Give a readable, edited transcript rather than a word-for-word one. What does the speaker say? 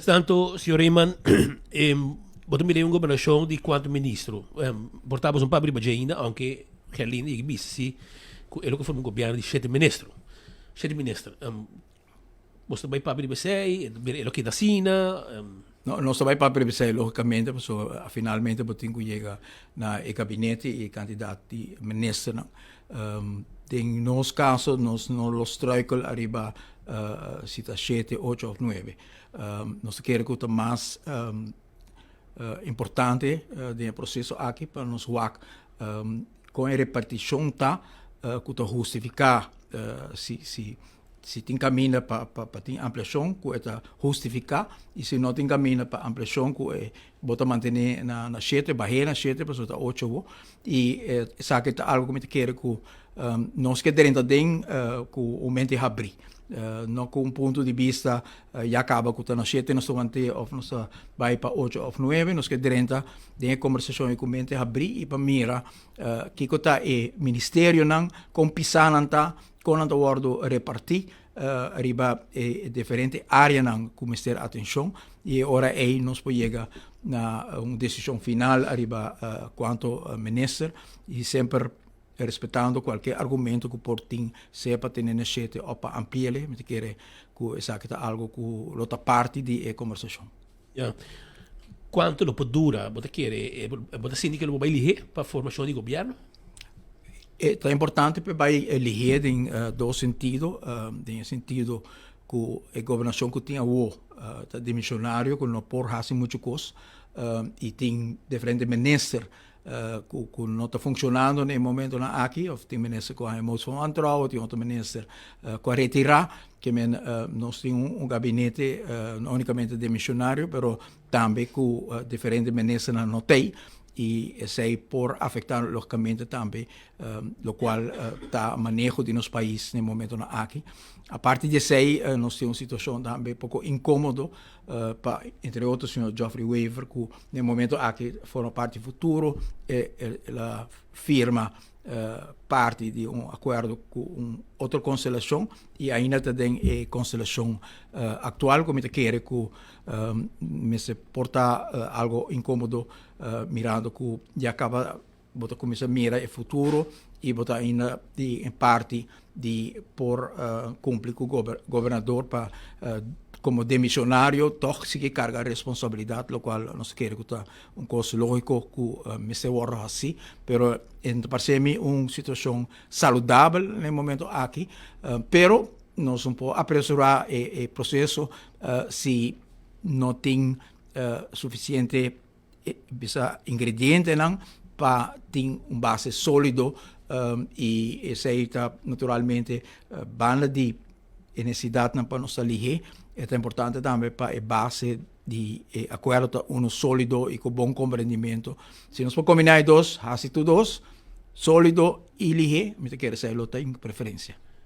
Tanto, Sr. Rayman, bottom me un governação de quanto ministro. Portamos um papo de ainda, aunque Gerlin e Bissi, ele que foi um governo de 7 ministros. 7 ministros. Você vai papo de você, ele que da Sina. No, non sto mai per pensare logicamente, perché finalmente potremo llegare al gabinete e i candidati ministri. In nostro caso, non lo struikel arriva sita 7, 8 o 9. Nostro chiede che è più importante del processo aqui per nos WAC con la repartizione che giustifica se tem caminho para ter ampliação, que é justificar, e se não tem caminho para ampliação, que é botar manter na 7, barreira na 7, para soltar 8, e sabe que algo que me quer que nós que dentro tem que o mente abrir. Não com ponto de vista já acaba com na 7, nós manter ou nós vai para 8 ou 9, nós que dentro tem conversação com o mente abrir e para mira que está é ministério não com pisar con el acuerdo repartir arriba diferentes áreas con meter atención y ahora nos puede llegar a una decisión final arriba cuanto minister y siempre respettando qualche argomento che porti sepa tenere scelta o para ampliare, mi chiede che esatto algo che l'altra parte di conversazione. Yeah. Quanto lo può dura? Vuol dire, vuol dire che lo vai lì per formazione di governo? È importante per vai elegere in due sentiti, nel sentito che la governazione che tiene dimissionario, che non può fare molto cose, e tiene differenti ministri che non sta funzionando nel momento qui, o tiene ministri che hanno molto antrovo, tiene altri ministri che ritirano, che non tiene un gabinete non unicamente dimissionario, però anche che differenti ministri non têm, e sei por afetar localmente também, lo qual está manejo de nosso país no momento aqui. A parte de sei, nós temos uma situação também um pouco incômodo, entre outros, o senhor Geoffrey Weaver, que no momento aqui forma parte do futuro, ela firma parte de acordo com outra constelação e ainda tem a constelação atual, como quer que me se porta algo incômodo, mirando que já acaba bota começa a mirar o futuro e bota ainda em parte de por cumprir com o governador para como demissionário, toch se carga a responsabilidade, o qual nós queremos que um coisa lógico que me se worra assim, pero parece-me uma situação saudável no momento aqui, pero nós não podemos apressurar o processo se não tem suficiente ingrediente para ter base sólido e essa está naturalmente banda de necessidade para nós ali. É importante também para a base de acordo sólido e com bom compreendimento. Se nós podemos combinar dois, assim dois, sólido e ligeiro, me quer dizer, tem preferência.